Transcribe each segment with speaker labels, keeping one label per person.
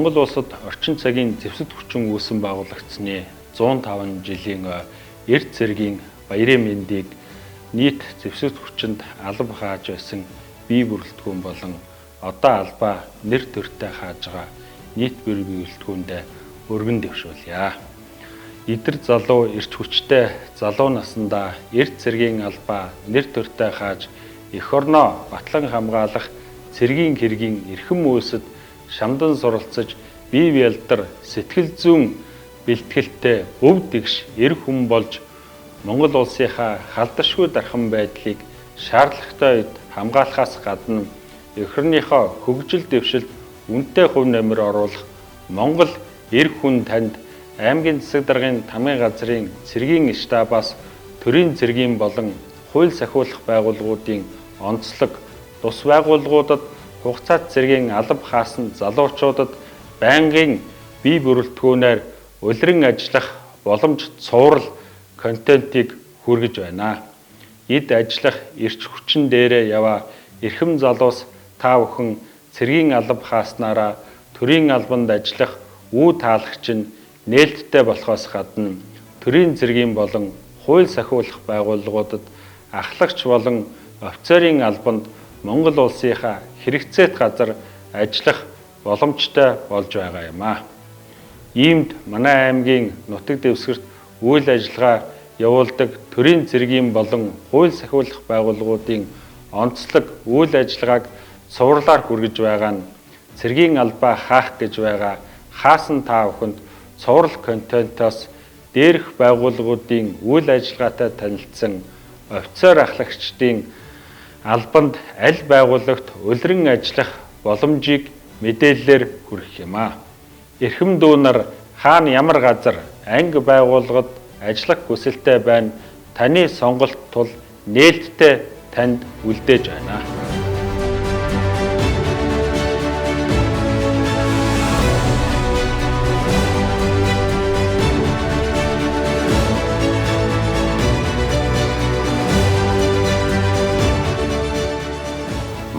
Speaker 1: Монгол улсад орчин цагийн зэвсэг хүчин үүсэн байгуулагдсны 105 жилийн эрт цэргийн баярын мэндийг нийт зэвсэг хүчинд алба хааж байсан бие бүрэлдэхүүн болон одоо албаа нэр төртэй хааж байгаа нийт бие бүрэлдэхүүндээ өргөн дэвшүүлье. Идэр залуу эрч хүчтэй залуу насндаа эрт цэргийн албаа нэр төртэй хааж эх орноо батлан хамгаалах цэргийн хэргийн эрхэм үйлсэд шамдан суралцаж бие биелдар сэтгэл зүйн бэлтгэлтэй өв дэгш эр хүн болж Монгол улсынхаа халдашгүй дархан байдлыг шаардлагатай үед хамгаалахаас гадна эх орныхоо хөгжил дэвшилд үнэтэй хувь нэмэр оруулах Монгол эр хүн танд аймгийн засаг даргын тамгын газрын цэргийн штабаас төрийн цэргийн болон хууль сахиулах байгууллагуудын онцлог тус байгууллагуудад хугацаат цэргийн алба хаасан залуучуудад байнгын бие бүрэлдэхүүнээр улиран ажиллах боломж цуврал контентыг хүргэж байна. Эд ажиллах эрч хүчин дээрээ яваа эрхэм залуус та бүхэн цэргийн алба хааснараа төрийн албанд ажиллах үе таалагч нь нээлттэй болохоос гадна төрийн цэргийн болон хууль сахиулах байгууллагуудад ахлагч болон офицерын албанд Монгол улсынхаа хэрэгцээт газар ажиллах боломжтой болж байгаа юм а. Иймд манай аймгийн нутаг дэвсгэрт үйл ажиллагаа явуулдаг төрийн цэргийн болон хууль сахиулах байгууллагуудын онцлог үйл ажиллагааг цувралаар хүргэж байгаа нь цэргийн албаа хаах гэж байгаа хаасан та бүхэнд цуврал контентоос дээрх байгууллагуудын үйл ажиллагаатай танилцсан офицер ахлагчдын албанд аль байгууллагт улиран ажиллах боломжийг мэдээллээр хүргэх юм а. Эрхэм дүү нар хаана ямар газар анги байгууллагад ажиллах хүсэлтэй байна таны сонголт тул нээлттэй танд үлдээж байна.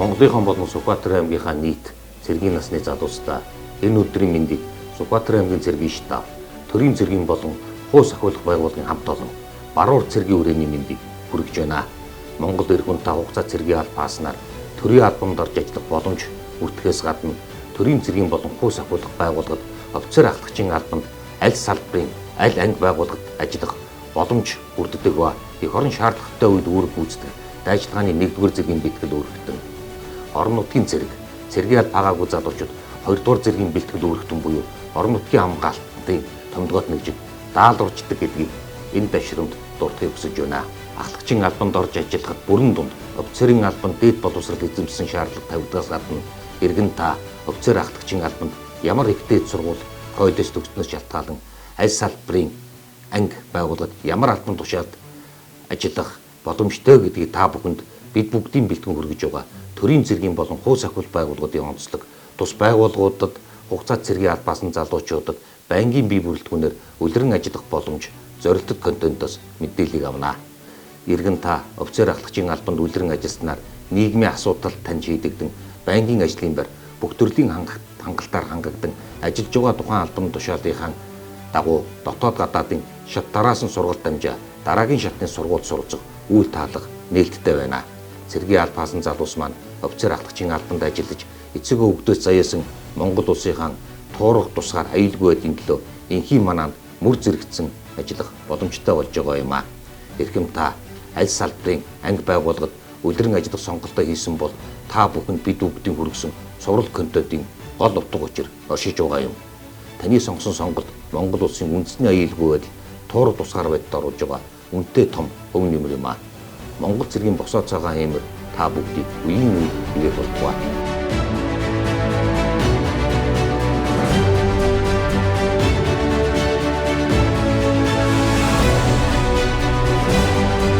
Speaker 2: Монголынхон болон Сүхбаатар аймгийнхаа нийт цэргийн насны залуустай энэ өдрийн мэндийг Сүхбаатар аймгийн цэргийн штаб, төрийн цэргийн болон хууль сахиулах байгууллагын хамт олон баруур цэргийн хүрээний мэндийг хүргэж байна. Монгол эр хүн та хугацаа цэргийн алба хааснаар төрийн албанд орж ажиллах боломж бүртгэхээс гадна төрийн цэргийн болон хууль сахиулах байгууллагад офицер ахлагчийн албанд аль салбарын аль анги байгууллагад ажиллах боломж бүрддэг ба эх орон шаардлагатай үед үүрэг гүйцэтгэх дайчилгааны 1-р зэргийн бэлтгэл үүрэгтэн. Орон нутгийн цэрэг, цэргийн алба хаагаагүй залуучууд 2-р зэргийн бэлтгэл үүрэгтэн буюу орон нутгийн хамгаалтын томдгоод нэгжид даалгаварчдаг гэдгийг энэ ташрамд дурдахыг хүсэж байна. Ахлагчийн албанд орж ажиллахад бүрэн дунд офицерын албанд дээд боловсрол эзэмсэн шаардлага тавигдахаас гадна иргэн та офицер ахлагчийн албанд ямар их дээд сургууль коллеж төгснөөс шалтгаалan аль салбарын анги байгууллагад ямар албан тушаалд ажиллах боломжтой гэдгийг та бүхэнд бид бүгдийн бэлтгэн хүргэж байгаа. Төрийн цэргийн болон хууль сахиулах байгууллагуудын онцлог тус байгууллагуудад хугацаат цэргийн албаасан залуучуудад байнгын бие бүрэлдэхүүнээр улиран ажиллах боломж зорилттой контентоос мэдээллийг авна. Иргэн та офицер ахлагчийн албанд улиран ажилласнаар нийгмийн асуудал тань шийдэгдэн байнгын ажлын байр бүх төрлийн хангалтаар хангагдан ажиллаж байгаа тухайн албан тушаалынхаа дагуу дотоод гадаадын шат дараасан сургалт дамжаа дараагийн шатны сургууль суралцах үйл таалга нээлттэй байна. Цэргийн алба хаасан залуус маань офицер ахлагчийн албанд ажиллаж эцэг өвгдөөс заяасан Монгол улсынхаа туурах тусгаар аюулгүй байдгийн төлөө энхийн манаанд мөр зэрэгцэн ажиллах боломжтой болж байгаа юм а. Эрхэм та аль салбарын анги байгууллагад улиран ажиллах сонголтоо хийсэн бол та бүхэнд бид бүгдийн хүргэсэн сурал контентын гол утга учир оршиж байгаа юм. Таны сонгосон сонголт Монгол улсын үндэсний аюулгүй байдал туурах тусгаар байдалд оруулж байгаа үнэтэй том өв нэмэр юм а. Монгол цэргийн босоо цагаан эмэр та бүгдийг үеийн үе бий болгоё.